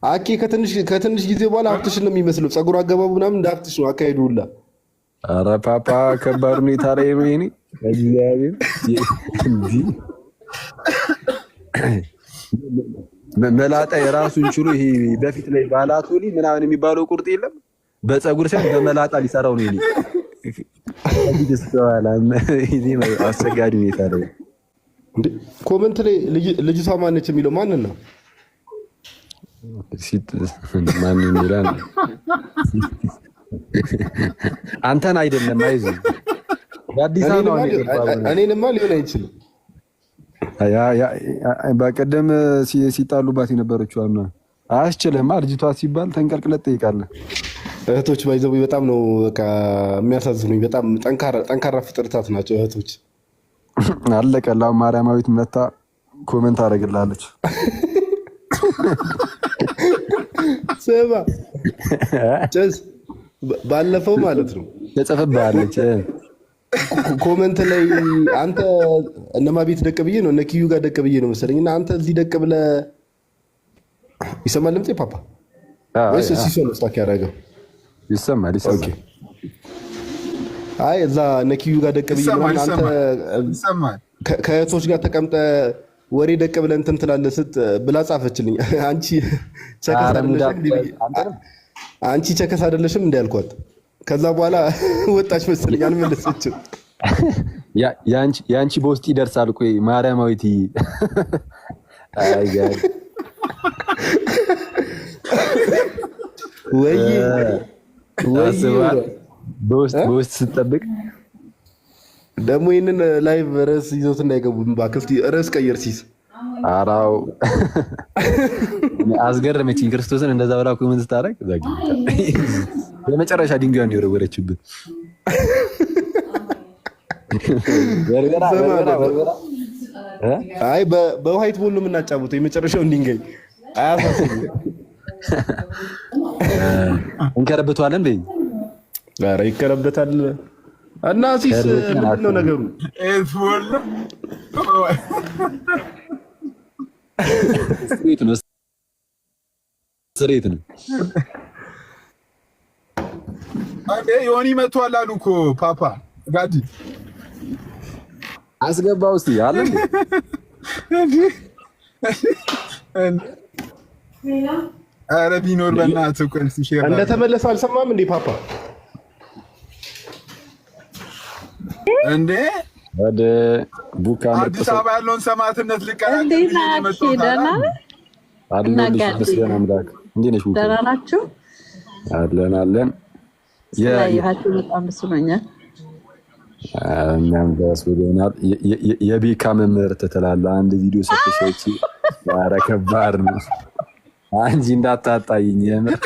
አኬ ከትንሽ ጊዜ በኋላ ሀብትሽ ነው የሚመስለው። ጸጉር አገባቡ ምናምን እንደ ሀብትሽ ነው አካሄዱ ሁላ። ኧረ ፓፓ ከባድ ሁኔታ ላይ ነው የእኔ እግዚአብሔር እንዲህ መላጣ የራሱን ችሎ ይሄ በፊት ላይ ባላቶሊ ምናምን የሚባለው ቁርጥ የለም በፀጉር ሳይሆን በመላጣ ሊሰራው ነው። ይሄ አስቸጋሪ ሁኔታ ላይ ኮመንት ላይ ልጅቷ ማነች የሚለው ማንን ነው? ማንን ይላል? አንተን አይደለም አይዞህ አዲስ አበባ እኔንማ ሊሆን አይችልም። በቀደም ሲጣሉባት የነበረችው አያስችልህማ ልጅቷ ሲባል ተንቀልቅለት ትጠይቃለህ። እህቶች ባይዘው በጣም ነው በቃ የሚያሳዝኑኝ። በጣም ጠንካራ ፍጥረታት ናቸው እህቶች። አለቀላው ማርያማዊት መታ ኮሜንት አደረግላለች። ስማ ጭስ ባለፈው ማለት ነው ተጽፍብሃለች ኮሜንት ላይ አንተ እነማ ቤት ደቅ ብዬ ነው እነ ኪዩ ጋር ደቅ ብዬ ነው መሰለኝ እና አንተ እዚህ ደቅ ብለህ ይሰማል ድምጼ ፓፓ ወይስ ሲሶ ነው ስታክ ያደረገው? ይሰማል። አይ እዛ እነ ኪዩ ጋር ደቅ ብዬ ነው አንተ ከእህቶች ጋር ተቀምጠ ወሬ ደቅ ብለህ እንትን ትላለህ ብላ ጻፈችልኝ። አንቺ ቸከስ አይደለሽም እንደ ያልኳት። ከዛ በኋላ ወጣች መሰለኝ አልመለሰችም። ያንቺ በውስጥ ይደርሳል እኮ ማርያማዊት። አይ ጋር ወይ በውስጥ ስትጠብቅ ደግሞ ይህንን ላይቭ ርዕስ ይዞት እንዳይገቡ ባክስቲ ርዕስ ቀየር ሲስ አራው አስገረመችኝ። ክርስቶስን እንደዛ ብላ ኮሜንት ስታደርግ የመጨረሻ ድንጋዩን የወረወረችብን አይ በዋይት ቦል ነው የምናጫውተው የመጨረሻውን ድንጋይ አያሳስብም። እንከረብተዋለን በይ። ኧረ ይከረበታል እና ሲስ ምንድን ነው ነገሩ? ስሬት ነው ዮኒ መጥቷል አሉ እኮ ፓፓ ጋዲ አስገባው እስቲ አለ ኧረ ቢኖር በእናትህ እኮ እንደተመለሰ አልሰማም እንዴ ፓፓ? እንዴ ወደ ቡካ አዲስ አበባ ያለውን ሰማዕትነት ልቀናል። ደህና ናችሁ? አለን ስላየኋችሁ በጣም ደስ ብሎኛል። እኛም ደስ ብሎናል። የቤካ መምህርት ትላለህ አንድ ቪዲዮ ሰጥተሽ ኧረ ከባድ ነው። አንቺ እንዳታጣይኝ የምር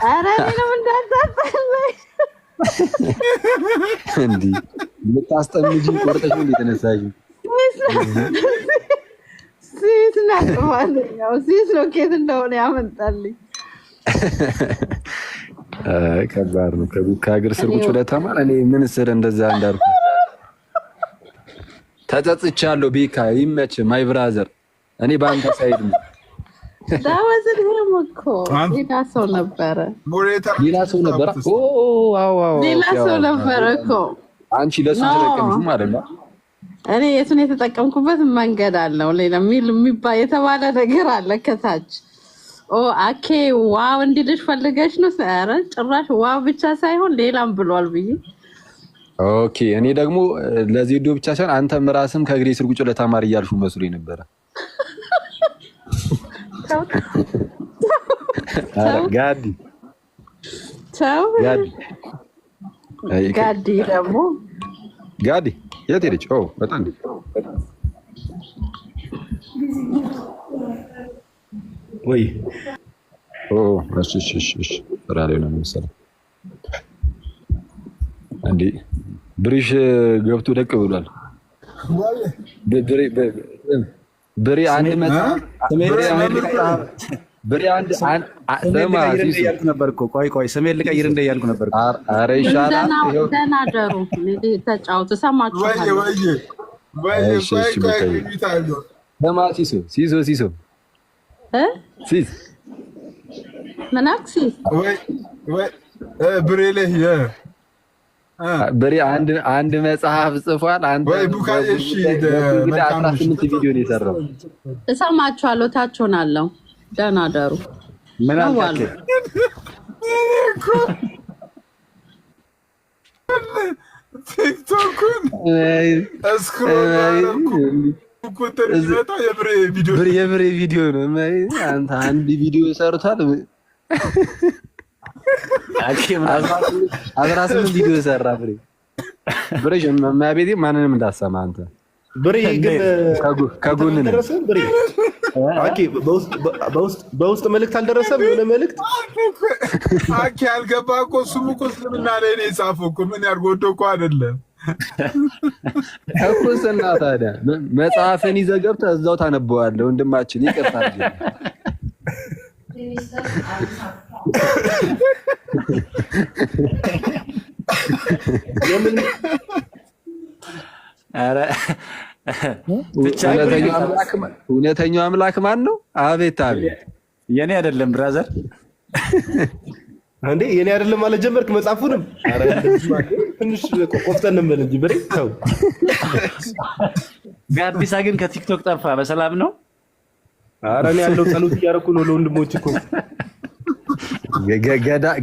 ኧረ እኔንም እንዳታጣይኝ እንዲህ የምታስጠምጂ ቆርጠሽ ነው የተነሳሽው? ሴት ናት ማለት ነው። ሴት ነው ኬት እንደሆነ ያመጣልኝ። ከባድ ነው። ከቡካ ሀገር ስር ቁጭ ብለህ ተማር። እኔ ምን ስር እንደዛ እንዳልኩ ተጸጽቻለሁ። ቤካ ይመች ማይ ብራዘር። እኔ በአንተ ሳይድ ነው። ዳወዝን እኮ ሌላ ሰው ነበረ። ሌላ ሰው ነበረ እኮ አንቺ ለሱ ተጠቀምሽ ማለት ነው። እኔ የቱን የተጠቀምኩበት መንገድ አለው። ሌላ የሚባል የተባለ ነገር አለ ከታች አኬ ዋው እንዲልሽ ፈልገሽ ነው? ኧረ ጭራሽ ዋው ብቻ ሳይሆን ሌላም ብሏል ብዬ ኦኬ። እኔ ደግሞ ለዜዶ ብቻ ሳይሆን አንተም ራስም ከእግሬ ስር ቁጭ ለተማሪ እያልሹ መስሎኝ ነበረ። ጋዲ ደግሞ ጋዲ የት ሄደች? በጣም ወይ እሺ ስራ ላይ ነው መሰለኝ። እንዴ ብሪሽ ገብቶ ደቅ ብሏል። ብሬ አንድ መጣ ብሬ አንድ ነበር እኮ ቆይ ስሜን ልቀይር እንደ እያልኩ ነበር። ኧረ ይሻላል። ደህና ደሩ ተጫውቱ። ሰማችኋል? ሲሶ መናክሲ ወይ ብሬለህ ብሬ አንድ መጽሐፍ ጽፏል። አንተ ወይ ቡካዬ እሺ 18 ቪዲዮ ነው የሰራው። እሰማችኋለሁ፣ ታች ሆናለሁ። ደህና ደሩ። ምን አልከኝ? ቲክቶክን የብሬ ቪዲዮ ነው። አንተ አንድ ቪዲዮ ሰርቷል። 18 ቪዲዮ ሰራ ብሬ። ማቤቴ ማንንም እንዳሰማ አንተ ብሬ ግን ከጎን ነው። በውስጥ መልእክት አልደረሰም። የሆነ መልእክት አኬ አልገባ እኮ እሱም እኮ እስልምና ላይ ነው የጻፈው እኮ ምን ያርጎዶ እኮ አይደለም እኮ ስና ታዲያ መጽሐፍን ይዘህ ገብተህ እዛው ታነበዋለህ። ወንድማችን ይቅርታ እውነተኛው አምላክ ማን ነው? አቤት አቤት። የኔ አይደለም ብራዘር እንዴ የኔ አይደለም ማለት ጀመርክ መጽሐፉንም። ኧረ ትንሽ ቆፍጠን እንበል እንጂ ብሬ ተው። ጋዲሳ ግን ከቲክቶክ ጠፋ። በሰላም ነው? ኧረ እኔ ያለው ጸሎት እያደረኩ ነው ለወንድሞች እኮ።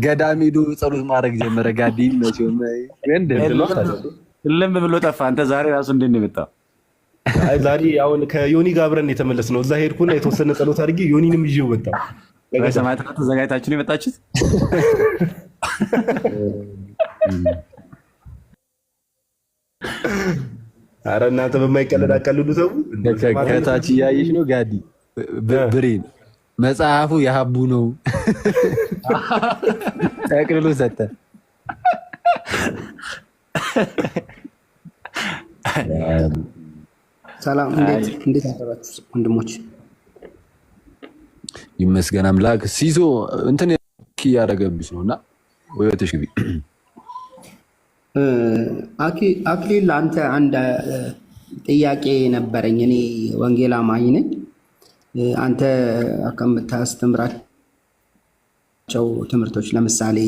ገዳም ሄዶ ጸሎት ማድረግ ጀመረ። ጋዲ መቼም ልም ብሎ ጠፋ። አንተ ዛሬ ራሱ እንዴት ነው የመጣው? አይ ዛሬ አሁን ከዮኒ ጋር አብረን የተመለስነው እዛ ሄድኩና የተወሰነ ጸሎት አድርጌ ዮኒንም ይዤው ወጣሁ። በሰማይ ተዘጋጅታችሁ ነው የመጣችሁት? ኧረ እናንተ በማይቀለድ አቀልዱ ሰው ከታች እያየሽ ነው ጋዲ ብሬን መጽሐፉ የሀቡ ነው ጠቅልሎ ሰጠ። ሰላም እንዴት አደራችሁ ወንድሞች? ይመስገን አምላክ። ሲሶ እንትን ያደረገብሽ ነውና ወይተሽ ግቢ። አክሊል አንተ አንድ ጥያቄ ነበረኝ። እኔ ወንጌል አማኝ ነኝ። አንተ ከምታስተምራቸው ትምህርቶች ለምሳሌ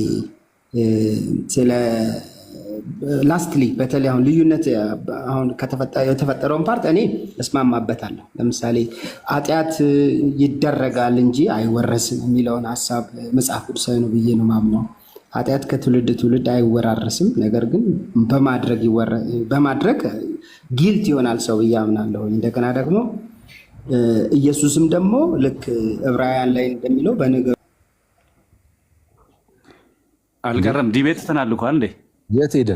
ስለ ላስትሊ በተለይ አሁን ልዩነት አሁን የተፈጠረውን ፓርት እኔ እስማማበታለሁ። ለምሳሌ ኃጢአት ይደረጋል እንጂ አይወረስም የሚለውን ሀሳብ መጽሐፍ ቅዱሳዊ ነው ብዬ ነው ማምነው። ኃጢአት ከትውልድ ትውልድ አይወራረስም፣ ነገር ግን በማድረግ ጊልት ይሆናል ሰው ብዬ አምናለሁ። እንደገና ደግሞ ኢየሱስም ደግሞ ልክ ዕብራውያን ላይ እንደሚለው በነገሩ አልቀረም። ዲቤት ተናልኳል እንዴ? የት ሄደ?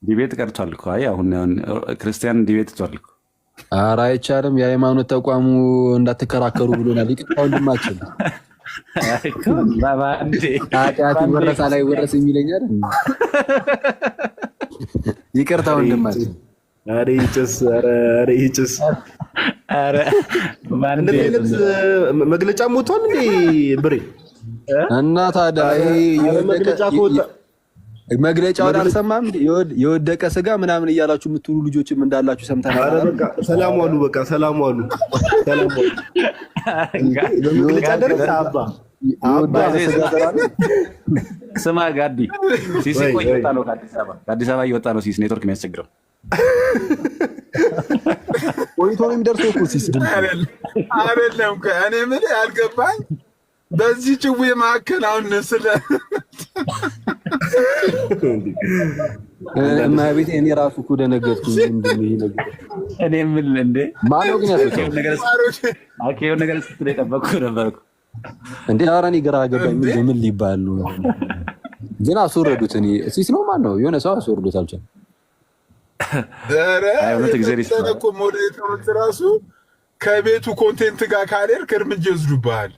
ዲቤት ቀርቷል እኮ። አይ አሁን ክርስቲያን ዲቤት ትቷል እኮ። ኧረ አይቻልም። የሃይማኖት ተቋሙ እንዳትከራከሩ ብሎናል። ይቅርታ ወንድማችን። ኃጢአት ይወረሳል አይወረስም ይለኛል። ይቅርታ ወንድማችን። ኧረ ይጭስ መግለጫ ሞቷል እንዴ ብሬ? እና ታዲያ መግለጫውን አልሰማም? የወደቀ ስጋ ምናምን እያላችሁ የምትውሉ ልጆችም እንዳላችሁ ሰምተናል። ሰላም ዋሉ። በቃ ሰላም ዋሉ። መግለጫ ደረሰ። ስማ ጋዲ ሲስ እኮ እየወጣ ነው ከአዲስ አበባ እየወጣ ነው። ሲስ ኔትወርክ የሚያስቸግረው ቆይቶ ነው የሚደርሰው እኮ ሲስ ድምፅ አይደለም። እኔ ምን ያልገባኝ በዚህ ጭዌ መካከል አሁን ስለ እና ቤት እኔ ራሱ እኮ ደነገጥኩኝ። ምንድን ነው ይሄ ነገር? እኔ ምን እንዴ ማነው ግን ያስወጣው? አኬው ነገር ስትል የጠበቅኩ ነበርኩ እንዴ። ኧረ እኔ ግራ ገባኝ። ምን ሊባል ነው ግን? አስወረዱት። እኔ ሲስ ነው ማን ነው? የሆነ ሰው አስወርዶት አልቻለም። እውነት እግዚአብሔር ይስጥልህ። ሞዴሬተሮች ራሱ ከቤቱ ኮንቴንት ጋር ካልሄድክ እርምጃ ይወስዱብሃል።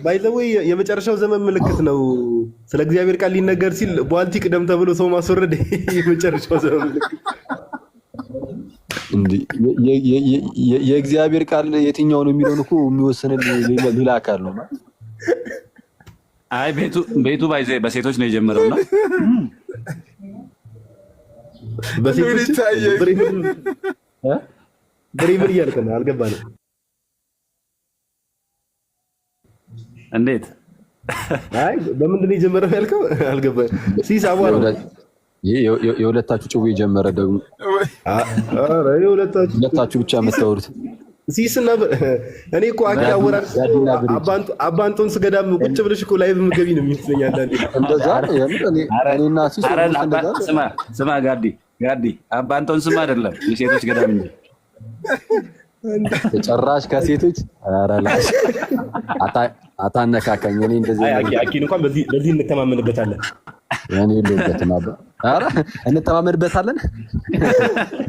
ባይዘወይ የመጨረሻው ዘመን ምልክት ነው። ስለ እግዚአብሔር ቃል ሊነገር ሲል ቧልቲ ቅደም ተብሎ ሰው ማስወረድ የመጨረሻው ዘመን ምልክት። የእግዚአብሔር ቃል የትኛው ነው የሚለውን እኮ የሚወስንን ሌላ አካል ነው። አይ ቤቱ በሴቶች ነው የጀመረውና በሴቶች ብሬ ምን እያልክ ነው? አልገባንም። እንዴት? አይ በምንድን ነው የጀመረው ያልከው? አልገባኝ። ሲስ አቧራው የሁለታችሁ ጭው የጀመረ ደግሞ ኧረ የሁለታችሁ ብቻ የምታወሩት ሲስና እኔ እኮ አኪ አወራር አባንቶን ስገዳም ቁጭ ብለሽ እኮ ላይቭ ምገቢ ነው የሚመስለኝ አንዳንዴ። እንደዛ እኔና ሲስ ስማ ጋዲ አባንቶን ስም አይደለም የሴቶች ገዳም እንጂ ጭራሽ ከሴቶች አራላሽ አታነካከኝ። እኔ እንደዚህ አኪን እንኳን በዚህ እንተማመንበታለን። ያኔ የለበትም አባ ኧረ እንተማመንበታለን።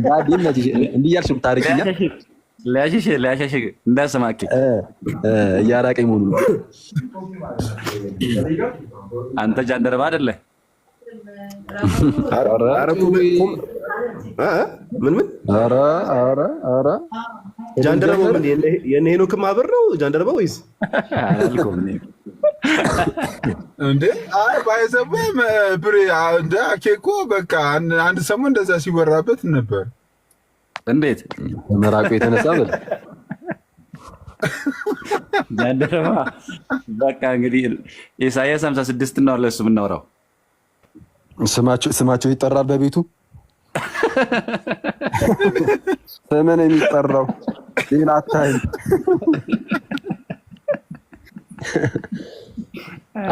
ጋዲ እንዲህ እያልሽ ብታርቂኛ ሊያሸሽ እንዳሰማኪ እያራቀኝ ሙሉ አንተ ጃንደረባ አይደለ? ምን ኧረ ጃንደረባው ምን የእነ ሄኖክ ማህበር ነው ጃንደረባው ወይስ እንዴ? አይ ባይዘበም ብሬ እንደ አኬ እኮ በቃ አንድ ሰሞን እንደዛ ሲወራበት ነበር። እንዴት መራቁ የተነሳ በል ጃንደረባ በቃ እንግዲህ ኢሳያስ 56 ነው ለሱ የምናወራው። ስማቸው ይጠራል በቤቱ ስምን የሚጠራው ሌላ አታይም።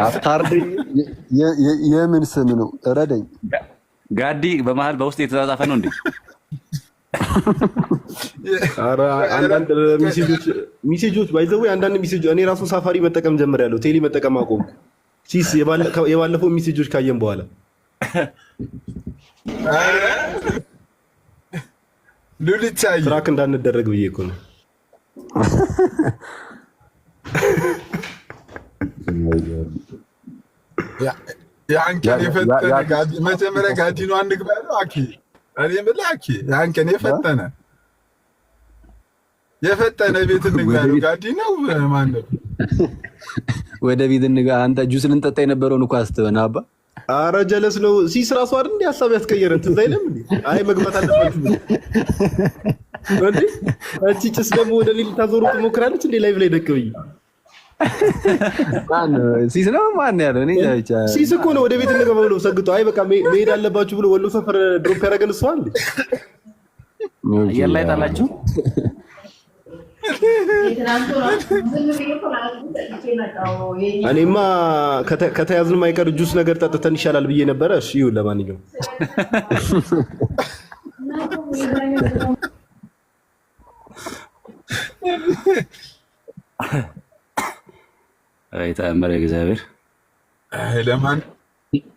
አፍታርድ የምን ስም ነው? ረደኝ ጋዲ በመሀል በውስጥ የተጻጻፈ ነው እንዴ? ኧረ አንዳንድ ሚሴጆች ባይዘው አንዳንድ ሚሴጆች እኔ ራሱ ሳፋሪ መጠቀም ጀምሬያለሁ። ቴሌ መጠቀም አቆምኩ። ሲስ የባለፈው ሚሴጆች ካየን በኋላ ሉሊታይ ትራክ እንዳንደረግ ብዬ እኮ ነው። ያንቀን የፈጠነ ጋዲ መጀመሪያ ጋዲ ነው አንግባ ያለው አኪ እኔ የምልህ አኪ ያንቀን የፈጠነ ቤት እንግባ ያለው ጋዲ ነው ማን ነው? ወደ ቤት እንግባ አንተ ጁስ ልንጠጣ የነበረውን እኮ አስተበና አባ ኧረ ጀለስ ነው ሲስ ራሱ አይደል እንዴ ሀሳብ ያስቀየረን ትዝ አይልም እንዴ? አይ መግባት አለባችሁ እንዴ? እቺ ጭስ ደግሞ ወደ ሌላ ታዞሩ ትሞክራለች እንዴ? ላይቭ ላይ ደቅብኝ ማን ሲስ ነው ማን ያለው? እኔ ብቻ ሲስ እኮ ነው ወደ ቤት እንገባ ብሎ ሰግጦ አይ በቃ መሄድ አለባችሁ ብሎ ወሎ ሰፈር ድሮፕ ያደረገን እሷ እንዴ? አየር ላይ ጣላችሁ። እኔማ ከተያዝንም አይቀር ጁስ ነገር ጠጥተን ይሻላል ብዬ ነበረ። እሺ ይሁን። ለማንኛውም አይ ተአምረ እግዚአብሔር።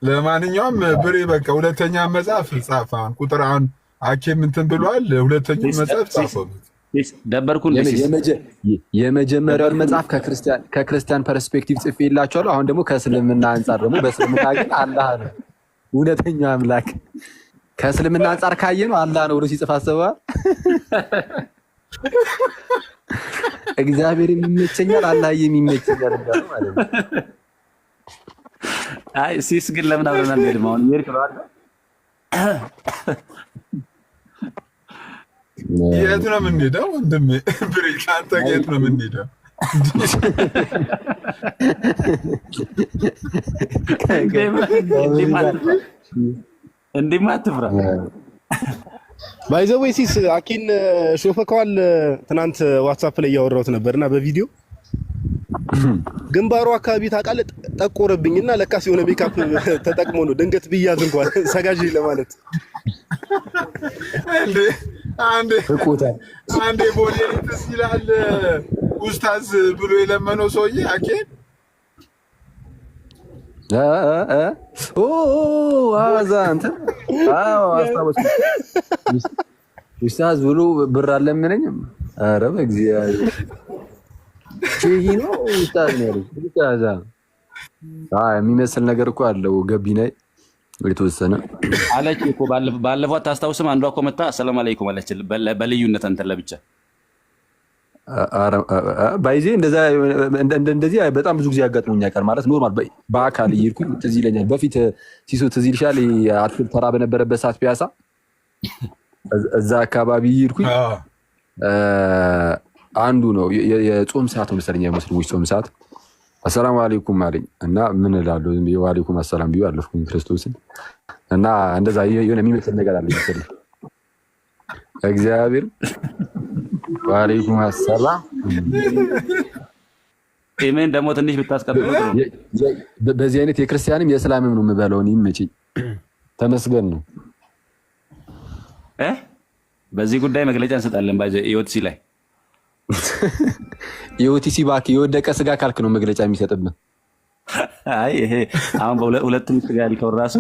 ለማንኛውም ብሬ በቃ ሁለተኛ መጽሐፍ ጻፍ። አሁን ቁጥር አሁን አኬም እንትን ብሏል። ሁለተኛ መጽሐፍ ጻፈው ደበርኩን የመጀመሪያውን መጽሐፍ ከክርስቲያን ፐርስፔክቲቭ ጽፌላችኋለሁ። አሁን ደግሞ ከእስልምና አንጻር ደግሞ በእስልምና ግን አላህ ነው እውነተኛው አምላክ። ከእስልምና አንጻር ካየ ነው አላህ ነው ብሎ ሲጽፍ አስበዋል። እግዚአብሔር የሚመቸኛል አላህ የሚመቸኛል እንዳለው ማለት ነው። አይ ሲስ ግን ለምን አብረን አንሄድም? አሁን ይርክ ባለ የት ነው የምንሄደው? ወንድሜ ብሬ ከአንተ ጋር የት ነው የምንሄደው? እንዲህማ አትፍራ። ባይዘዌ ሲስ አኪን ሾፈከዋል። ትናንት ዋትሳፕ ላይ እያወራሁት ነበርና በቪዲዮ ግንባሩ አካባቢ ታውቃለህ ጠቆረብኝና ለካስ የሆነ ሜካፕ ተጠቅሞ ነው። ድንገት ብያዝ እንኳን ሰጋጅ ለማለት አንዴ ቦሌ ትስ ይላል ኡስታዝ ብሎ የለመነው ሰውዬ አኬን አዛ እንትን አስታወስኩ። ኡስታዝ ብሎ ብር አለመነኝም። ኧረ በእግዚአብሔር ይሄ ነው ኡስታዝ ነው ያለው። ኡስታዝ የሚመስል ነገር እኮ አለው ገቢና የተወሰነ አለች እኮ ባለፈው አታስታውስም? አንዷ እኮ መጣ ሰላም አለይኩም አለች በልዩነት አንተ ለብቻ ባይዜ እንደዚህ በጣም ብዙ ጊዜ ያጋጥሙኝ ያውቃል። ማለት ኖርማል በአካል እየሄድኩኝ ትዝ ይለኛል። በፊት ሲሶ ትዝ ይልሻል? አትክልት ተራ በነበረበት ሰዓት ፒያሳ እዛ አካባቢ እየሄድኩኝ አንዱ ነው የጾም ሰዓት መሰለኝ፣ የሙስሊሞች ጾም ሰዓት አሰላሙ አለይኩም አለኝ እና ምን እላለሁ? ወአለይኩም አሰላም ብዬ አለፍኩኝ ክርስቶስን እና እንደዛ የሆነ የሚመስል ነገር አለ መሰለኝ። እግዚአብሔር ወአለይኩም አሰላም ኢሜን ደግሞ ትንሽ ብታስቀጥሉት ነው። በዚህ አይነት የክርስቲያንም የእስላምም ነው የምበለው። እኔ ይመችኝ ተመስገን ነው። በዚህ ጉዳይ መግለጫ እንሰጣለን። ኢኦቲሲ ላይ ኢኦቲሲ እባክህ የወደቀ ስጋ ካልክ ነው መግለጫ የሚሰጥብን። አይ ይሄ አሁን በሁለቱም ስጋ ያልከው ራሱ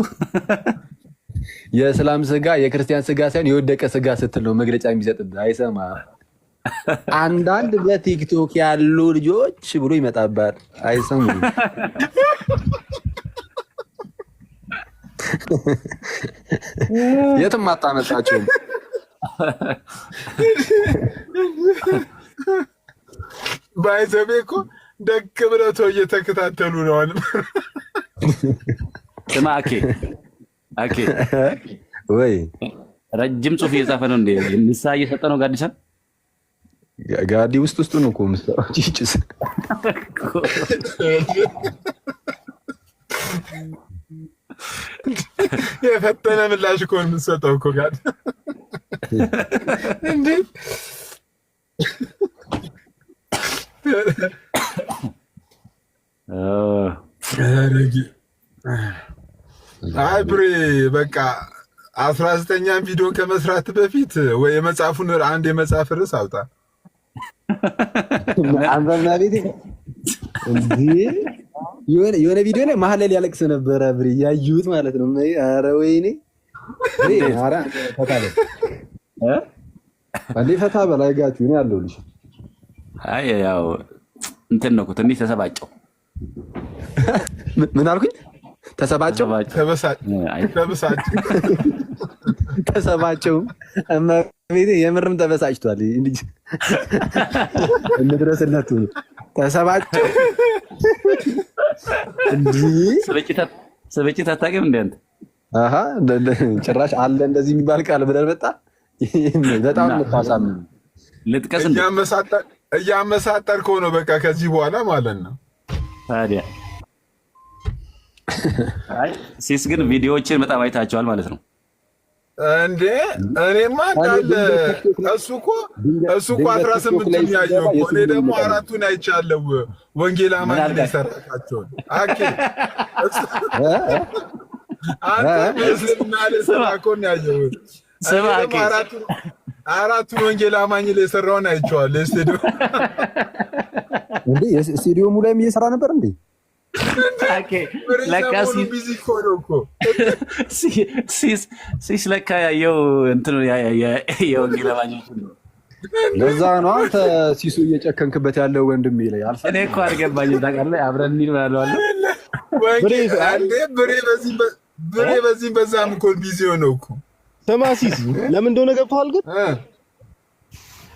የእስላም ስጋ የክርስቲያን ስጋ ሳይሆን የወደቀ ስጋ ስትል ነው መግለጫ የሚሰጥብን። አይሰማ አንዳንድ በቲክቶክ ያሉ ልጆች ብሎ ይመጣባል። አይሰሙም። የትም አታመጣቸውም። ባይዘቤ እኮ ደግ ብለው ተው እየተከታተሉ ነው። ስማ አኬ ወይ ረጅም ጽሁፍ እየጻፈ ነው እንዴ? ንስሓ እየሰጠ ነው ጋዲሳን ጋዲ ውስጥ ነው እኮ ምስተው ጭጭስ የፈጠነ ምላሽ እኮ የምትሰጠው እኮ ጋር እንዴ! አይ ብሬ በቃ 19ኛም ቪዲዮ ከመስራት በፊት ወይ የመጽሐፉን አንድ የመጽሐፍ ርዕስ አውጣ። አንበና ቤት የሆነ ቪዲዮ ላይ መሀል ላይ ሊያለቅስ ነበረ ብሬ ያዩት ማለት ነው። ኧረ ወይኔ ኧረ ፈታ በል እንዴ ፈታ በል አይጋችሁ እኔ አለሁልሽ። አይ ያው እንትን ነው እኮ ትንሽ ተሰባጨው። ምን አልኩኝ? ተሰባጨው ተሰባጨው እመቤቴ የምርም ተበሳጭቷል። እንዴ እንድረስለት ተሰባጨው እንዴ ስብጭት አታውቅም እንዴ አንተ? አሃ ጭራሽ አለ እንደዚህ የሚባል ቃል ብለህ መጣ። በጣም የምታሳምን ልጥቀስ እንዴ? እያመሳጠርከው ነው በቃ ከዚህ በኋላ ማለት ነው። ታዲያ አይ ሲስ ግን ቪዲዮዎችን በጣም አይታቸዋል ማለት ነው እንዴ? እኔማ እንዳለ እሱ እኮ 18ቱን ያየው እኮ እኔ ደግሞ 4ቱን አይቻለሁ። ወንጌል አማኝ ላይ ሰራካቸው አኬ አንተ እስልምና ላይ ሰራኮን ያየው ስማ አኬ 4ቱን ወንጌል አማኝ ላይ ሰራውን አይቼዋለሁ። ስቱዲዮሙ ላይም እየሰራ ነበር እንዴ? አኬ ለካሲ ቢዚ ኮዶኮ ሲስ ለካ ያየው እንትኑ የወንጌል አማኞች ነው። ለዛ ነው አንተ ሲሱ እየጨከንክበት ያለው ወንድም ይለኝ አልፈ እኔ እኮ አልገባኝም። ታውቃለህ አብረን እንሂድ ብላለዋል። ብሬ በዚህ በዛም እኮ ቢዚ ሆነው እኮ ተማሲስ ለምን እንደሆነ ገብቶሃል? ግን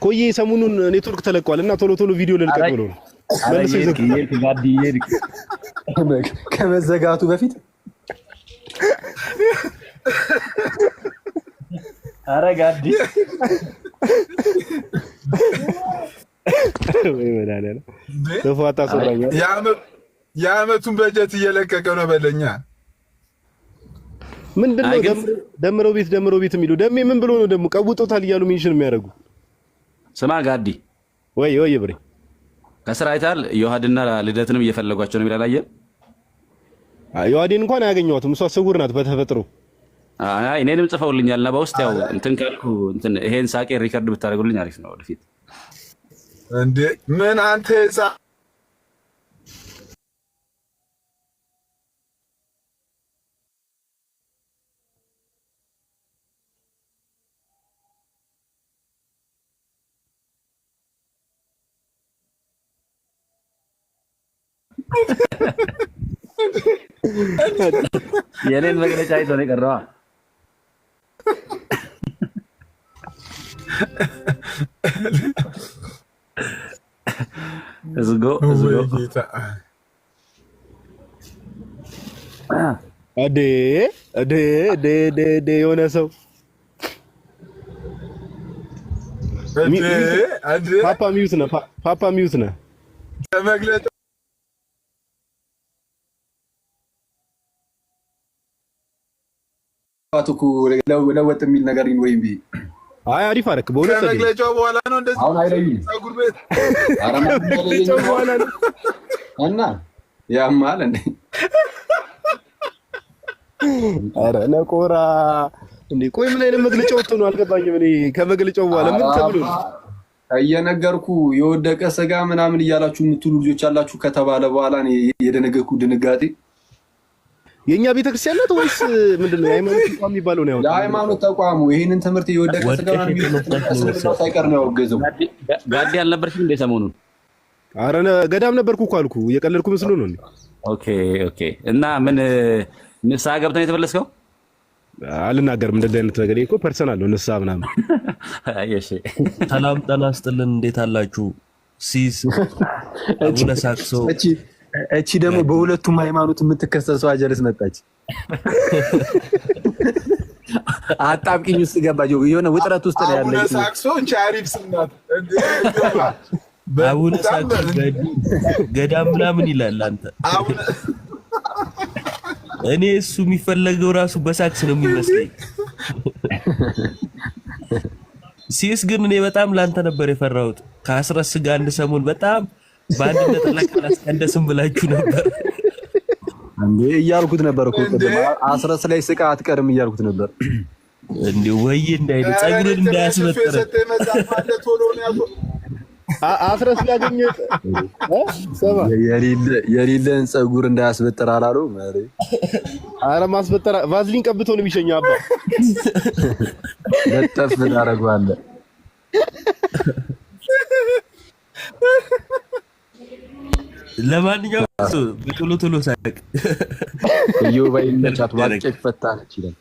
ኮዬ ሰሞኑን ኔትወርክ ተለቋል እና ቶሎ ቪዲዮ ልልቀቅ ብሎ ነው ከመዘጋቱ በፊት። ኧረ ጋዲ የዓመቱን በጀት እየለቀቀ ነው በለኛ። ምንድነው ደምረው ቤት የሚሉ ደሜ ምን ብሎ ነው ደግሞ ቀውጦታል እያሉ ሜንሽን የሚያደርጉ? ስማ ጋዲ ወይ ብሬ ከስራ አይታል ዮሐድና ልደትንም እየፈለጓቸው ነው ይላል። አየህ ዮሐድን እንኳን አያገኘዋትም። እሷ ስውር ናት በተፈጥሮ። አይ እኔንም ጽፈውልኛልና በውስጥ ያው እንትን ካልኩ እንትን ይሄን ሳቄ ሪከርድ ብታደርጉልኝ አሪፍ ነው ወደፊት። እንዴ ምን አንተ የኔን መግለጫ አይቶ ነው የቀረው። እዝጎ የሆነ ሰው ፓፓ ሚዩት ነህ መግለጫ እኮ ለወጥ የሚል ነገር ይኖረኝ ብዬ። አይ አሪፍ አደረክ በእውነት። ከመግለጫው በኋላ ነው እንደዚህ አሁን አይለኝም። ፀጉር ቤት ከመግለጫው በኋላ ነው እና ያማል እንዴ? ኧረ ነቆራ እንዴ! ቆይ ምን አይነት መግለጫ ወጥቶ ነው አልገባኝም። እኔ ከመግለጫው በኋላ ምን ተብሎ ነው? እየነገርኩ የወደቀ ስጋ ምናምን እያላችሁ የምትሉ ልጆች አላችሁ ከተባለ በኋላ እኔ የደነገርኩ ድንጋጤ። የኛ ቤተክርስቲያን ናት ወይስ ምንድነው? የሃይማኖት ተቋም የሚባለው ነው? የሃይማኖት ተቋሙ ይሄንን ትምህርት የወደቀ ስጋ ምናምን ሳይቀር ነው ያወገዘው። ጋዲ አልነበርሽም እንደ ሰሞኑን? ኧረ ገዳም ነበርኩ እኮ አልኩ። እየቀለድኩ መስሎ ነው እንዴ? ኦኬ ኦኬ። እና ምን ንስሓ ገብተህ ነው የተመለስከው? አልናገርም እንደዚህ አይነት ነገር እኮ ፐርሰናል ነው። ንስሓ ምናምን። እሺ ሰላም ጤና ይስጥልን። እንዴት አላችሁ? ሲስ አቡነ ሳክሶ እቺ ደግሞ በሁለቱም ሃይማኖት የምትከሰሰው አጀርስ መጣች። አጣብቂኝ ውስጥ ገባች። የሆነ ውጥረት ውስጥ ነው ያለችው። አቡነ ሳክሶ ቻሪፍ ስናት አቡነ ሳክሶ ገዳም ምናምን ይላል። አንተ እኔ እሱ የሚፈለገው ራሱ በሳክስ ነው የሚመስለኝ። ሲስ ግን እኔ በጣም ላንተ ነበር የፈራሁት። ከአስረስ ጋር አንድ ሰሞን በጣም በአንድነት ለካላስቀንደስም ብላችሁ ነበር እንዴ? እያልኩት ነበር እኮ አስረስ ላይ ስቃ አትቀርም እያልኩት ነበር። እንዴ ወይ እንዳይደ ጸጉርን እንዳያስበጥር አስረስ ያገኘ ሰማ የሌለን ጸጉር እንዳያስበጥር አላለው ማሪ። አረ ማስበጥር ቫዝሊን ቀብቶ ነው የሚሸኘው። አባ ለጠፍ እናደርገዋለን። ለማንኛውም በቶሎ ቶሎ ሳቅ እዮባይ ለቻት ዋቄ ፈታነች ይላል።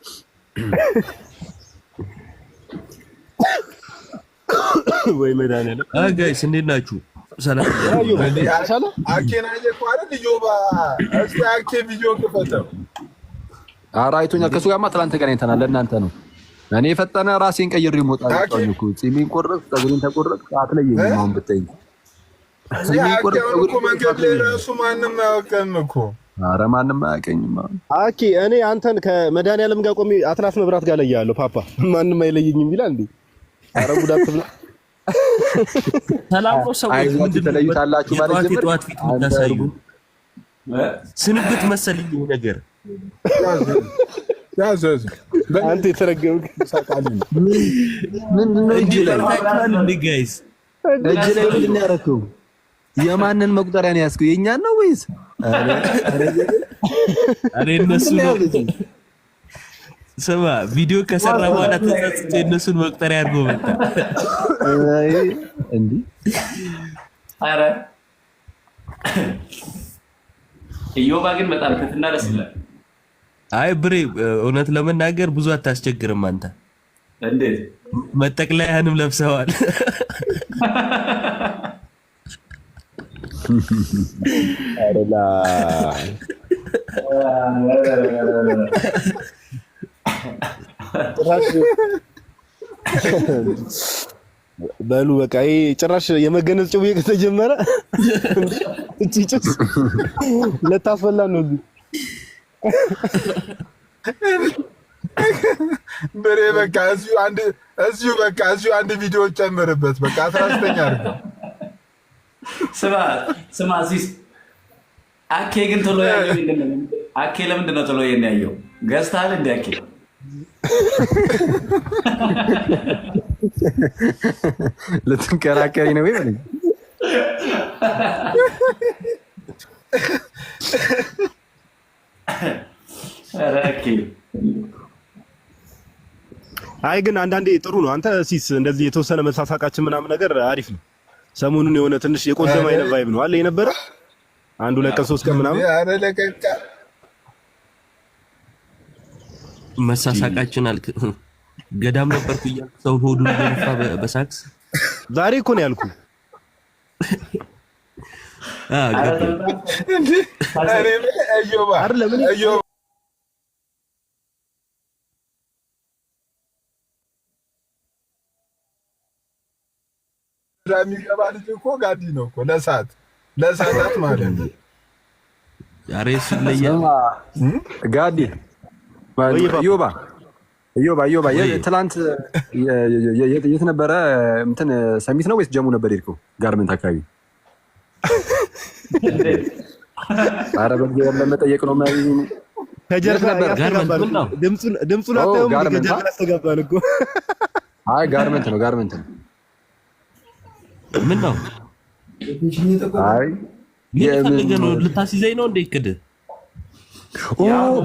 ወይ መድኃኒዓለም። ጋይስ እንዴት ናችሁ? ሰላም አኬና የኳረ ልጆባ እስቲ አኬ ቪዲዮ ከፈተው አራይቶኛ ከሱ ጋርማ ትላንት ተገናኝተናል። ለእናንተ ነው እኔ ፈጠነ ራሴን ቀይሬ ሞጣለሁ እኮ ጺሜን ቆረጥ ጸጉሬን ተቆረጥ አትለየኝ። አሁን ብትይኝ ጺሜን ቆረጥ ጸጉሬን መንገድ ላይ ራሱ ማንም አያውቅም እኮ። ኧረ ማንም አያውቀኝም። አኬ እኔ አንተን ከመድኃኒዓለም ጋር ቆሜ አትላስ መብራት ጋር ለያለሁ። ፓፓ ማንም አይለየኝም ይላል እንዴ? ኧረ ጉዳት ብላ ሰላም ነው። ሰዎች ምንድን ተለይታላችሁ ማለት ነው? ጧት ፊት የምታሳዩ ስንብት መሰለኝ ይሄ ነገር። ያዘዝ አንተ የተረገምክ ሳቃልኝ ምንድነው? እጅ ላይ ጋይስ እጅ ላይ ምንድን ያደረከው? የማንን መቁጠሪያ ነው ያዝከው? የኛን ነው ወይስ? አሬ እነሱ ነው። ስማ ቪዲዮ ከሰራ በኋላ ተጸጽቶ የእነሱን መቁጠሪያ አድርጎ መጣ። አይ እንዴ! አረ እዮባ ግን በጣም ከትና ደስ ይላል። አይ ብሬ እውነት ለመናገር ብዙ አታስቸግርም አንተ። እንዴት መጠቅለያህንም ለብሰዋል። አረላ ጭራሽ በሉ በቃ ይሄ ጭራሽ የመገነዝ ጭው ከተጀመረ እቺ ጭስ ለታስፈላ ነው እዚህ በሬ በቃ እዚሁ አንድ ቪዲዮ ጨምርበት። በቃ 19 አድርገው። ስማ ሲስ አኬ ግን ቶሎ ያየው ምንድነው? አኬ ለምንድን ነው ቶሎ ያየው? ገዝተሃል እንደ አኬ ልትንከራከሪ ነው ወይ? አይ ግን አንዳንዴ ጥሩ ነው። አንተ ሲስ እንደዚህ የተወሰነ መሳሳቃችን ምናምን ነገር አሪፍ ነው። ሰሞኑን የሆነ ትንሽ የቆዘመ አይነት ቫይብ ነው አለ የነበረ አንዱ ለቀን 3 ቀን ምናምን መሳሳቃችን አልክ። ገዳም ነበርኩ እያልኩ ሰው ሆዱን እየነፋ በሳክስ ዛሬ እኮ ነው ያልኩ። የሚገባ ልጅ እኮ ጋዲ ነው እኮ ለሰዓታት ማለት ነው። ዛሬ ሲለያ ጋዲ ዮባ እዮባ ትላንት የት ነበረ? እንትን ሰሚት ነው ወይስ ጀሙ ነበር የሄድከው? ጋርመንት አካባቢ። ኧረ በጊዜው ለመጠየቅ ነው ማለት ነው። ከጀርባ ድምፁን አታየውም? ከጀርባ ያስተጋባል እኮ። አይ ጋርመንት ነው። ምን ነው? አይ የፈልገ ነው ልታስይዘኝ ነው እንዴ? ክድ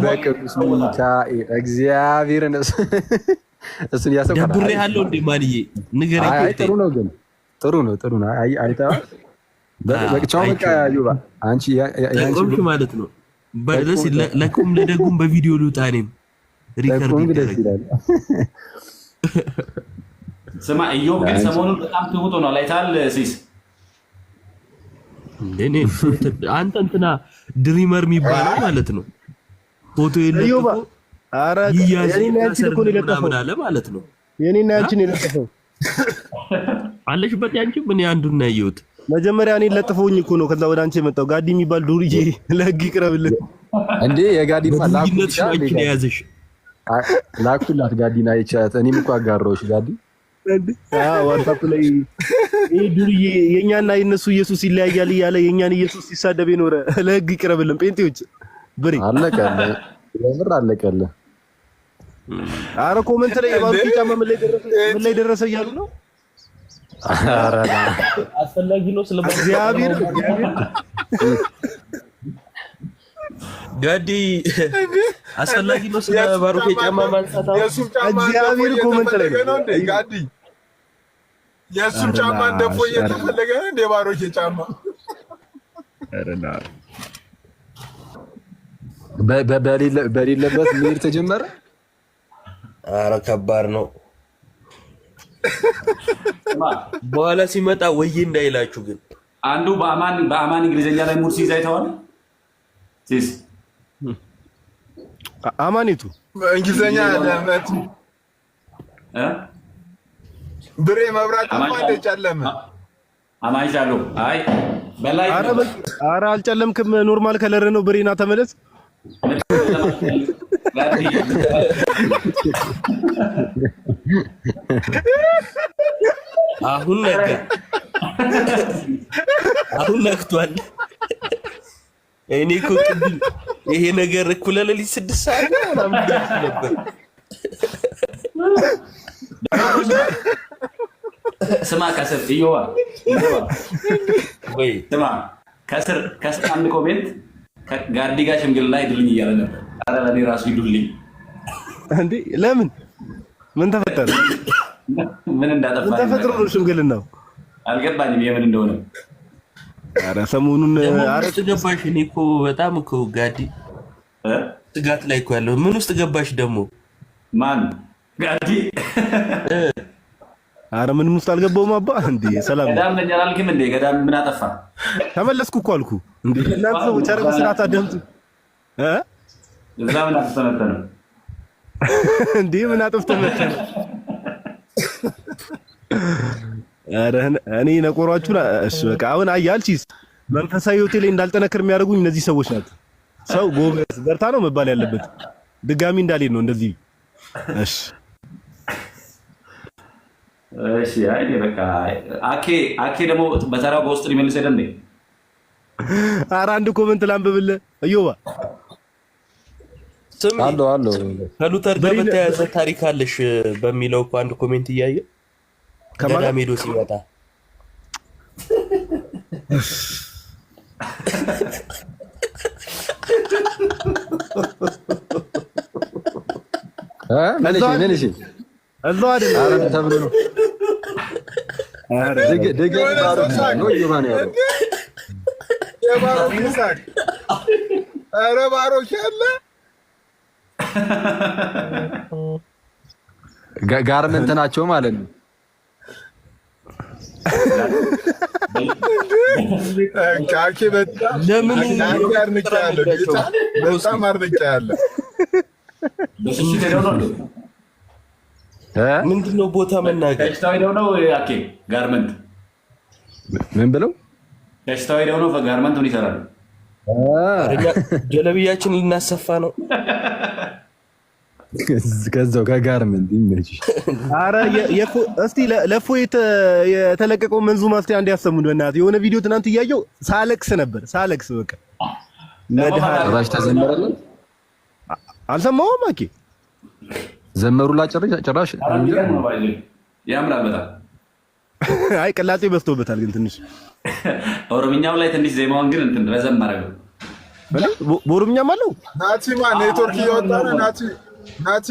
በቅዱስ ሚካኤል እግዚአብሔርን እሱን ያሰብኩት ደብሬ ያለው እንዴ? ማንዬ ንገረኝ። አይ ጥሩ ነው ግን ጥሩ ነው። አይ አይተኸው በቃ ዩባ አንቺ ያንቺ ማለት ነው። በደስ ለቁም ለደጉም በቪዲዮ ልውጣ። እኔም ሪከርድ ይደረግ። ስማ ኢዮብ ግን ሰሞኑን በጣም ትሁት ሆኗል። አይተሃል ሲስ? አንተ እንትና ድሪመር የሚባለው ማለት ነው። ፎቶ የለጥፎ የኔና ያንቺን እኮ ነው የለጠፈው ማለት ነው። የኔና ያንቺን የለጠፈው አለሽበት። ያንቺ ምን አንዱን ያየሁት መጀመሪያ እኔን ለጥፈውኝ እኮ ነው። ከዛ ወደ አንቺ የመጣው ጋዲ የሚባል ዱርዬ ለህግ ይቅረብልን እንዴ። የጋዲ ያዘሽ ላኩላት ጋዲና አይቻት። እኔም እኮ አጋራሁሽ ጋዲ ዋትሳፕ ላይ ይሄ ዱርዬ የኛና የነሱ ኢየሱስ ይለያያል እያለ የኛን ኢየሱስ ሲሳደብ የኖረ ለህግ ይቅረብልን። ጴንጤዎች ብሬ አለቀለ። ኧረ ኮመንት ላይ የባሩኪ ጫማ ምን ላይ ደረሰ እያሉ ነው። አስፈላጊ ነው እግዚአብሔር ጋዲ አስፈላጊ ነው ስለ ባሩኪ ጫማ ማንሳት። እግዚአብሔር ኮመንት ላይ ነው ጋዲ የእሱም ጫማ እንደፎ እየተፈለገ ነው እንደ ባሩኪ ጫማ። በሌለበት መሄድ ተጀመረ። ኧረ ከባድ ነው። በኋላ ሲመጣ ወይ እንዳይላችሁ ግን አንዱ በአማን እንግሊዝኛ ላይ ሙድ ሲይዝ አይተዋል። ሲስ አማኒቱ እንግሊዝኛ ለማለት ብሬ መብራት ማለት ጨለመ። አማይቻለሁ። አይ በላይ ኧረ አልጨለምክም። ኖርማል ከለር ነው። ብሬና ተመለስ። አሁን ነክቷል። እኔ እኮ ቅድም ይሄ ነገር እኩለ ሌሊት 6 ሰዓት ምናምን ነበር። ስማ ከስር እዮዋ ወይ ስማ ከስር አንድ ኮሜንት ጋዲ ጋር ሽምግልና ይድልኝ እያለ ነበር። ኧረ ለእኔ ራሱ ይዱልኝ እንዴ! ለምን ምን ተፈጠረ? ምን እንዳጠፋ ተፈጥሮ ነው ሽምግልናው? አልገባኝም የምን እንደሆነ። ኧረ ሰሞኑን ኧረ ገባሽ። እኔ እኮ በጣም እኮ ጋዲ ስጋት ላይ እኮ ያለው ምን ውስጥ ገባሽ ደግሞ? ማን ጋዲ? ኧረ ምንም ውስጥ አልገባውም አባ። እንዴ ሰላም ገዳም ነኝ አላልክም እንዴ? ገዳም ምን አጠፋ? ተመለስኩ እኮ አልኩ። እንዴ እናንተ ሰዎች ኧረ በስርዓት አዳምጡ። እዛ ምን አጥፍተህ ነው እንዴ? ምን አጥፍተህ መተህ? ኧረ እኔ ነቆሯችሁን። እሺ በቃ አሁን አያልቺስ መንፈሳዊ ሆቴል ላይ እንዳልጠነክር የሚያደርጉኝ እነዚህ ሰዎች ናቸው። ሰው ጎበዝ በርታ ነው መባል ያለበት። ድጋሚ እንዳልሄድ ነው እንደዚህ። እሺ እሺ። አይ በቃ አኬ ደግሞ በተራው በውስጥ ሊመልስ አይደል እንዴ? ኧረ አንድ ኮመንት ላንብብልህ እዮባ። ስሚ አሎ ከሉተር ጋር በተያያዘ ታሪክ አለሽ በሚለው እኮ አንድ ኮሜንት እያየ ገዳም ሄዶ ሲመጣ እዛው አይደል ተብሎ ነው ደገ ነው ይባን ያለው የባሮክ ይሳቅ። ኧረ ባሮክ ያለ ጋርመንት ናቸው ማለት ነው። ካኪ በጣም ለምን አድንቄያለሁ። በጣም አድንቄያለሁ። በሽሽት ሄደው ነው ምንድን ነው ቦታ መናገር? ከሽታው ሄደው ነው አኬ ጋርመንት ምን ብለው ከሽታው ሄደው ነው ጋርመንት ምን ይሰራሉ? ጀለብያችን ልናሰፋ ነው። ከዛው ከጋርመንት ይመች። አረ እስቲ ለፎ የተለቀቀው መንዙማ እስቲ አንድ ያሰሙን በእናትህ። የሆነ ቪዲዮ ትናንት እያየው ሳለቅስ ነበር በቃ ጭራሽ ተዘመረልን። አልሰማሁም። አኬ ዘመሩላ ጭራሽ ያምራል በጣም። አይ ቅላጤ በዝቶበታል ግን ትንሽ ኦሮምኛው ላይ ትንሽ ዜማውን ግን እንትን ረዘም አደረገው። በኦሮምኛም አለው። ናቲማ ኔትወርክ እየወጣ ነው። ናቲ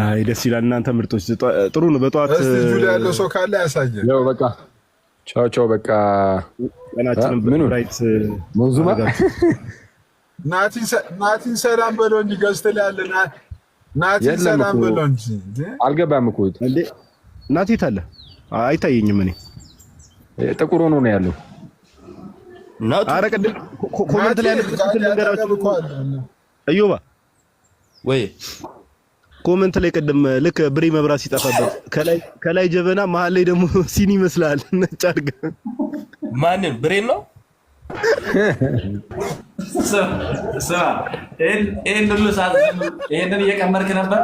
አይ ደስ ይላል። እናንተ ምርጦች ጥሩ ነው። በጠዋት ጁሊ ያለው ሰው ካለ ያሳየን። ያው በቃ ቻው በቃ ቀናችንን ብራይት መንዙማ ናቲን ሰላም በለው እንጂ ገዝተ ላይ ያለ ናቲን ሰላም በለው እንጂ አልገባም እኮ እንዴ። ናቲ ታለ አይታየኝም። እኔ ጥቁር ሆኖ ነው ያለው። ኧረ ቅድም ኮሜንት ላይ ያለበትን ነገራችሁ እዮባ ወይ ኮሜንት ላይ ቅድም ልክ ብሬ መብራት ሲጠፋበት ከላይ ጀበና መሀል ላይ ደግሞ ሲኒ ይመስላል ነጭ አድርገህ ማንን ብሬን ነው? ስማ ይሄን ሁሉ ሰዓት ይሄንን እየቀመርክ ነበር።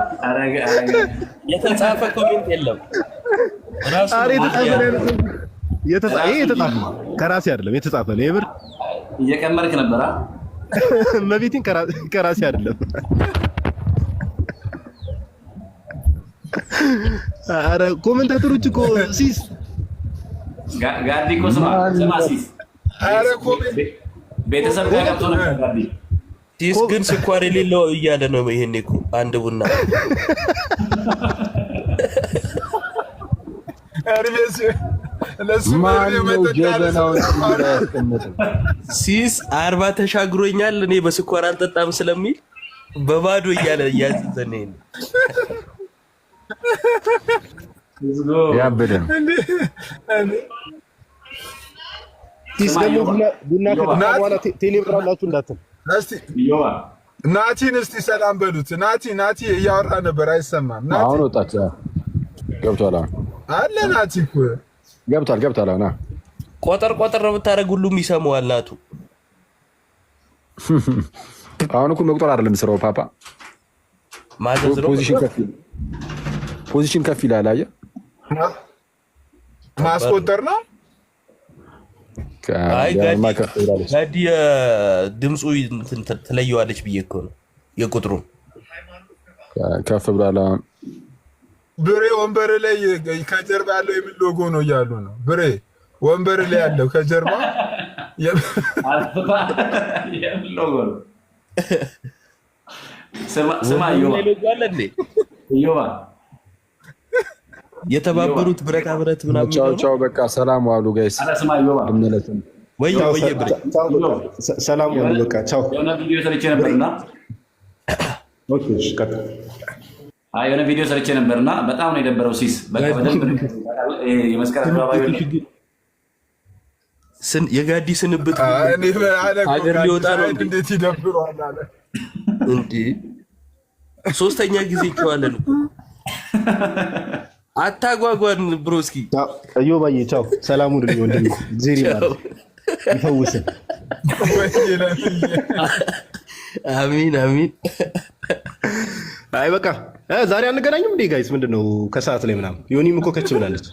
የተጻፈ ኮሜንት የለም። የተጻፈ ከራሴ አይደለም የተጻፈ ነው። የብር እየቀመርክ ነበር። መቤቴን ከራሴ አይደለም። አረ ኮሜንታተሮች እኮ ሲስ ጋዲ እኮ ስማ ሲስ አረ ኮሜንት ቤተሰብ ጋር ገብቶ ነበር ጋዲ ሲስ ግን ስኳር የሌለው እያለ ነው። ይሄኔ እኮ አንድ ቡና አርቤስ ሲስ 40 ተሻግሮኛል እኔ በስኳር አልጠጣም ስለሚል በባዶ እያለ እያዘዘነ ነው። ያበደ ሲስ ደግሞ ቡና ከጠጣ በኋላ ቴሌብር አላችሁ እንዳትል። ናቲን እስቲ ሰላም በሉት። ናቲ እያወራ ነበር አይሰማም። ናቲ አሁን ወጣች። ገብቷል አለ ናቲ እኮ ገብቷል። አሁን ቆጠር ነው ብታረግ ሁሉም ይሰማዋል። ናቱ አሁን እኮ መቁጠር አይደለም ስራው ፓፓ ማዘዝ ነው። ፖዚሽን ከፍ ይላል። አየህ ማስቆጠር ነው። አይ ጋዲ ድምፁ ትለየዋለች ብዬ እኮ ነው የቁጥሩ ከፍ ብሏል። አሁን ብሬ ወንበር ላይ ከጀርባ ያለው የምን ሎጎ ነው እያሉ ነው። ብሬ ወንበር ላይ ያለው ከጀርባ የምን ሎጎ ነው? ስማ እዮባ የተባበሩት ብረታ ብረት ምናምን። ቻው በቃ ሰላም ዋሉ ጋይስ። ስማ እዮባ ወይ ብሬ ሰላም ዋሉ በቃ ቻው። የሆነ ቪዲዮ ሰርቼ ነበርና የሆነ ቪዲዮ ሰርቼ ነበርና በጣም ነው የደበረው። ሲስ በቃ በደንብ የመስቀል አደባባይ የጋዲ ስንብት ሀገር ሊወጣ ነው። እንዴት ይደብረዋል አለ እንዴ! ሶስተኛ ጊዜ ይቸዋለን። አታጓጓን ብሮስኪ። እዮባዬ ቻው። ሰላም ሁሉ ወንድም ዜሪ ማለት ይፈውስን። አሚን። አይ በቃ ዛሬ አንገናኝም እንዴ ጋይስ? ምንድነው ከሰዓት ላይ ምናምን ዮኒም እኮ ከች ብላለች።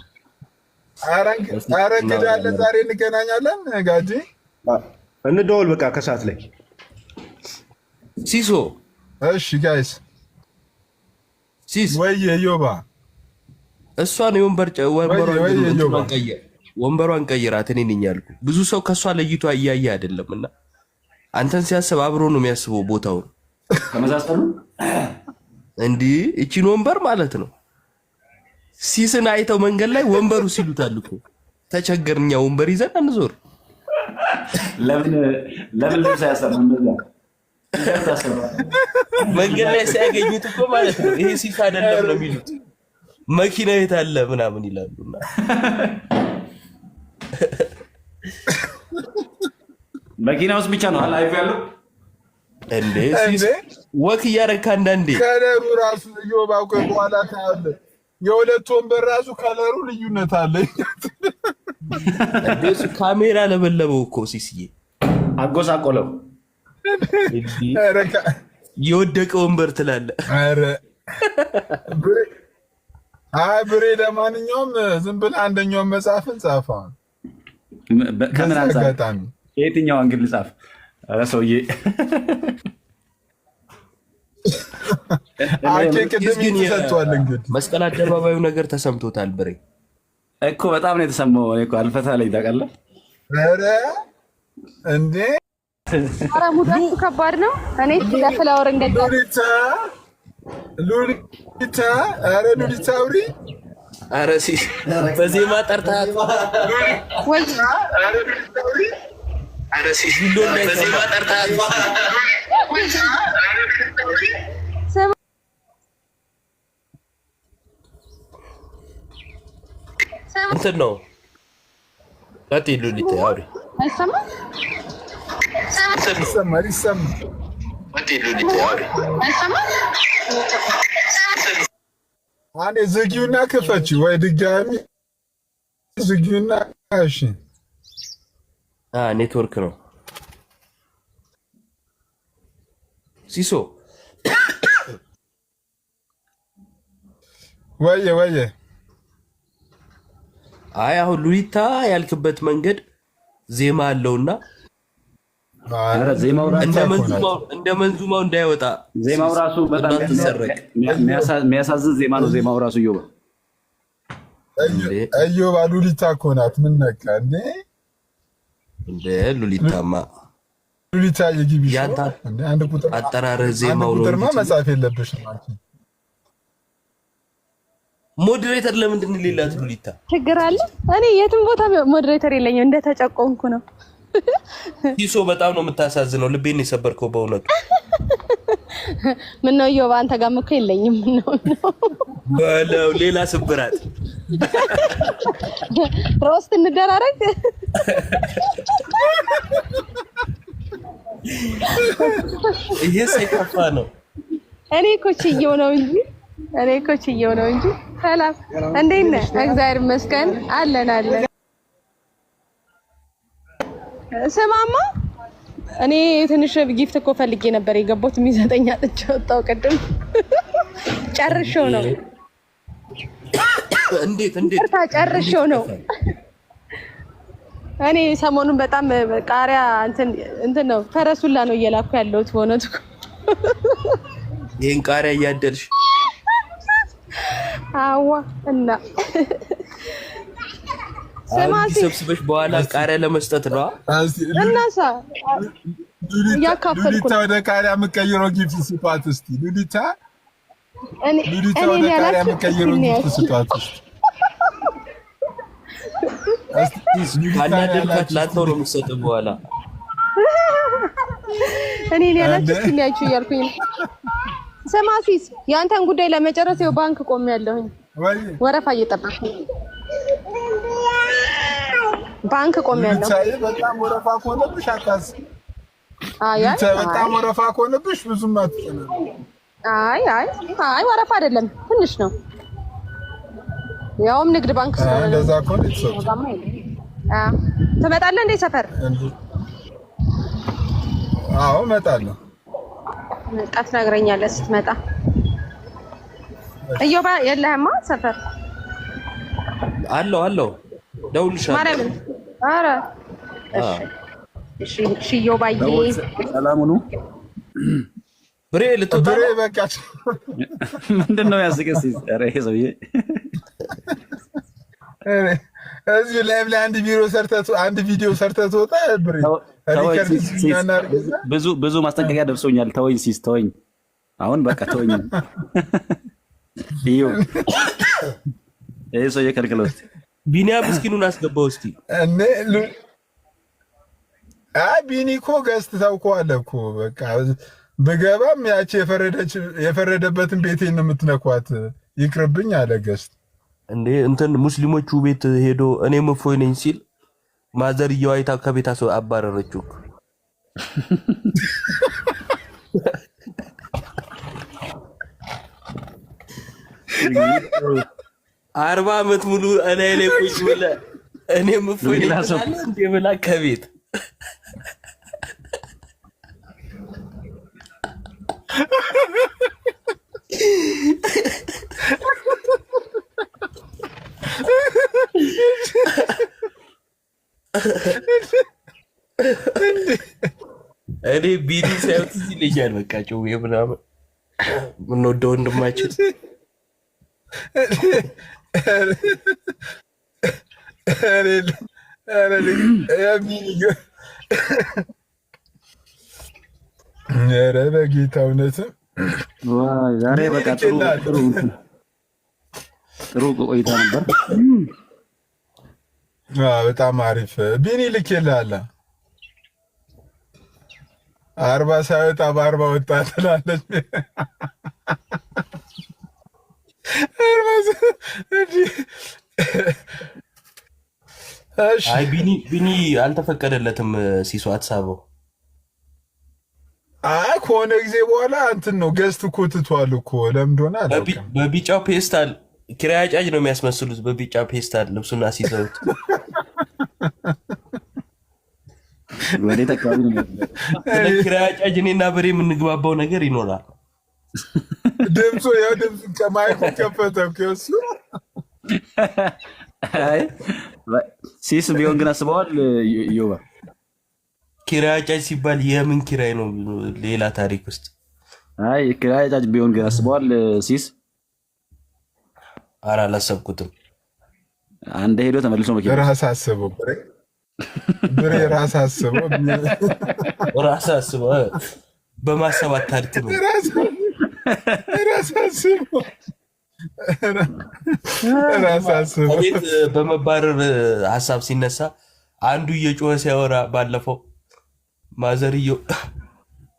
ኧረ እንግዳለን ዛሬ እንገናኛለን። ጋጂ እንደውል በቃ ከሰዓት ላይ ሲሶ። እሺ ጋይስ ሲስ ወይ ዮባ እሷን ወንበሯን ቀይራት። እኔ ነኝ ያልኩ። ብዙ ሰው ከእሷ ለይቷ እያየ አይደለም እና አንተን ሲያስብ አብሮ ነው የሚያስበው ቦታውን ተመሳሰሉ እንዲህ እቺን ወንበር ማለት ነው። ሲስን አይተው መንገድ ላይ ወንበሩ ሲሉታል እኮ ተቸገርኛ ወንበር ይዘን አንዞር። ለምን ልብስ አያሰራም? መንገድ ላይ ሲያገኙት እኮ ማለት ነው ይሄ ሲስ አይደለም ነው የሚሉት። መኪና የት አለ ምናምን ይላሉና መኪና ውስጥ ብቻ ነው ላይፍ ያለው እንዴ? ሲስ ወክ እያደረግህ አንዳንዴ ከለሩ ራሱ እዮባው በኋላ ታያለህ። የሁለት ወንበር ራሱ ከለሩ ልዩነት አለ። ካሜራ ለበለበው እኮ ሲስዬ አጎሳቆለው። የወደቀ ወንበር ትላለህ። አይ ብሬ፣ ለማንኛውም ዝም ብለህ አንደኛውን መጽሐፍን ጻፈው። ከምን አንጻር የትኛው አንግል ልጻፍ? ኧረ ሰውዬ ቅድም ተሰጥቷል። እንግዲህ መስቀል አደባባዩ ነገር ተሰምቶታል። ብሬ እኮ በጣም ነው የተሰማው። እኮ አልፈታ ላይ ታውቃለህ። ኧረ እንዴ! ኧረ ሙዳቱ ከባድ ነው። እኔ ለፍላወር ሉሊታ ኧረ ሉሊታ አውሪ። ኧረ በዜማ ጠርተሃት ወይ እንትን ነው ቀጥይ። ሉሊታ አውሪ። አይሰማም? ይሰማል። አንዴ ዝጊውና ክፈች ወይ ድጋሚ ዝጊውና። እሺ ኔትወርክ ነው ሲሶ። ወየ አይ አሁን ሉሊታ ያልክበት መንገድ ዜማ አለውና እንደ መንዙማው እንዳይወጣ ዜማው ራሱ በጣም የሚያሳዝን ዜማ ነው። ዜማው ራሱ እዮባ ሉሊታ እኮ ናት። ምን ነካ እንዴ? ሉሊታማ ሉሊታ የግቢ አንድ ቁጥር አጠራርህ ዜማው ነው። ቁጥርማ መጻፍ የለብሽም አንቺ። ሞዴሬተር ለምንድን ሌላት ሉሊታ? ችግር አለ? እኔ የትም ቦታ ሞዴሬተር የለኝም። እንደተጨቆንኩ ነው። ይሶ በጣም ነው የምታሳዝነው። ልቤን የሰበርከው በእውነቱ። ምን ነው ዮባ፣ አንተ ጋርም እኮ የለኝም። በለው ሌላ ስብራት። ሮስት እንደራረግ። ይሄ ሳይከፋ ነው። እኔ እኮ ችዬው ነው እንጂ። ሰላም፣ እንዴት ነህ? እግዚአብሔር ይመስገን። አለን። ስማማ፣ እኔ ትንሽ ጊፍት እኮ ፈልጌ ነበር የገባሁት። የሚሰጠኝ አጥቼ ወጣሁ። ቅድም ጨርሼው ነው። እንዴት ጨርሼው ነው። እኔ ሰሞኑን በጣም ቃሪያ እንትን ነው ፈረሱላ ነው እየላኩ ያለሁት በእውነቱ። ይሄን ቃሪያ እያደልሽ አዋ እና ሰማሲ ሰብስበሽ በኋላ ቃሪያ ለመስጠት ነው። እናሳ ያካፈልኩ ሉሊታ ወደ ቃሪያ የምትቀይረው ጊፍት ስጧት እስቲ። ሉሊታ ወደ ቃሪያ የምትቀይረው ጊፍት ስጧት እስቲ። ካናደድካት ላንተው ነው የምትሰጠው በኋላ። እኔ ያላችሁ እስቲ ያችሁ እያልኩኝ ነው። ሰማሲስ ያንተን ጉዳይ ለመጨረስ ይኸው ባንክ ቆሜያለሁኝ። ወረፋ እየጠበቅኩኝ ባንክ ቆሜያለሁ። በጣም ወረፋ ከሆነብሽ አታስቢ። በጣም ወረፋ ከሆነብሽ ብዙም አትጨነቂ። አይ ወረፋ አይደለም፣ ትንሽ ነው። ያውም ንግድ ባንክ ስለሆነ እንደዛ ከሆነ ትመጣለህ እንዴ ሰፈር? አዎ እመጣለሁ። መጣት ትነግረኛለህ ስትመጣ። እዮባ የለህማ ሰፈር? አለው ደውልሻለሁ። ማርያምን። ኧረ እሺ እዮባዬ፣ ሰላም ሁኑ። ብሬ ልትወጣ ብሬ በቃ ምንድን ነው ያስቀስ? ኧረ ይሄ ሰውዬ እዚህ ላይቭ ላይ አንድ ቪዲዮ ሰርተህ ትወጣ። ብሬ ብዙ ማስጠንቀቂያ ደርሶኛል። ተወኝ ሲስ ተወኝ። አሁን በቃ ተወኝ። ይሄ ሰውዬ ከልክለው እስኪ። ቢኒያም ምስኪኑን አስገባው እስኪ። ቢኒ እኮ ገዝት ታውቀዋለህ እኮ በቃ ብገባም ያቺ የፈረደበትን ቤቴን ነው የምትነኳት። ይቅርብኝ አለ ገዝት። እንትን ሙስሊሞቹ ቤት ሄዶ እኔም እፎይ ነኝ ሲል ማዘርየው አይታ ከቤት አባረረችው። 40 ዓመት ሙሉ እላይ ላይ ቁጭ ብለህ እኔም እፎይ ነኝ ብላ ከቤት እኔ ቢኒ ሳይሆን እዚህ ይለኛል። በቃ ጭው ምናምን የምንወደው ወንድማችን ኧረ በጌታ እውነትም ዛሬ በቃ ጥሩ ቆይታ ነበር። በጣም አሪፍ ቢኒ ልኬልሃለሁ። 40 ሳይወጣ በ40 ወጣ ትላለች። አይ ቢኒ አልተፈቀደለትም። ሲሶ አትሳበው። አይ ከሆነ ጊዜ በኋላ እንትን ነው ገዝት እኮ ትቷል እኮ ለምን እንደሆነ አላውቅም። በቢጫው ፔስታል ኪራይ አጫጅ ነው የሚያስመስሉት። በቢጫ ፔስታል ልብሱና ሲዘውት ወዴ ተካባቢ ነው። ኪራይ አጫጅ እኔና በሬ የምንግባባው ነገር ይኖራል። ድምፁ ከማይኩ ከፈተው ከሱ አይ ሲስ ቢሆን ግን አስበዋል። ዮባ ኪራይ አጫጅ ሲባል የምን ኪራይ ነው? ሌላ ታሪክ ውስጥ አይ ኪራይ አጫጅ ቢሆን ግን አስበዋል። ሲስ ኧረ አላሰብኩትም። አንድ ሄዶ ተመልሶ መኪና ራስ አስበው ብሬ ራስ አስበው በማሰብ አታድክም። ራስ አስበው ቤት በመባረር ሀሳብ ሲነሳ አንዱ እየጮኸ ሲያወራ ባለፈው ማዘርየው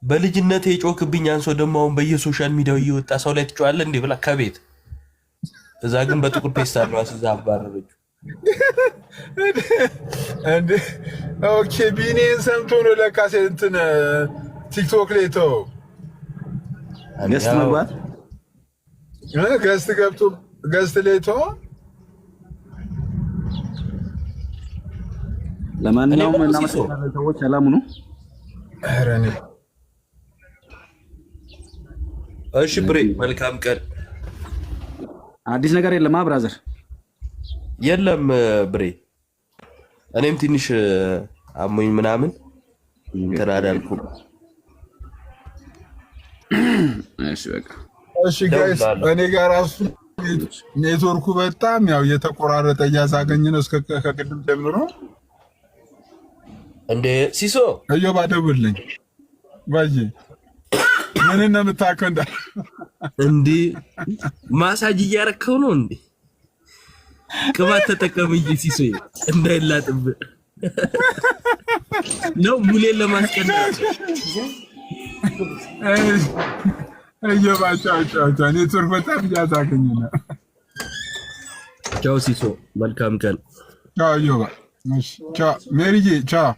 በልጅነት የጮክብኝ አንሶ ደግሞ አሁን በየሶሻል ሚዲያው እየወጣ ሰው ላይ ትጮኻለህ እንዴ ብላ ከቤት እዛ ግን በጥቁር ፔስታል ነው አስይዛ አባረረችው። እንዴ ኦኬ ቢኒን ሰምቶ ነው ለካሴ እንትን ቲክቶክ ላይ ተው ገስት መግባት ገስት ገብቶ ገስት ላይ ተው። ለማንኛውም እናመሰግናለን ሰዎች ሰላም ነው። ኧረ እኔ እሺ ብሬ መልካም ቀን። አዲስ ነገር የለም ብራዘር? የለም ብሬ እኔም ትንሽ አሞኝ ምናምን ተራዳልኩ። እሺ በቃ እሺ ጋይስ እኔ ጋር ራሱ ኔትወርኩ በጣም ያው እየተቆራረጠ እያሳገኝ ነው እስከ ከቅድም ጀምሮ። እንዴ ሲሶ እዮባ ደውልልኝ ባጂ ምን ነው የምታውቀው እንዴ ማሳጅ እያረከው ነው እንዴ? ቅባት ተጠቀም እንጂ ሲሶ እንዳይላጥብ ነው ሙሌን ለማስቀናት። እዮባ ቻው ኔትወርክ በጣም እያሳገኝ ነው። ቻው ሲሶ መልካም ቀን። ቻው እዮባ። ቻው ሜሪዬ ቻው።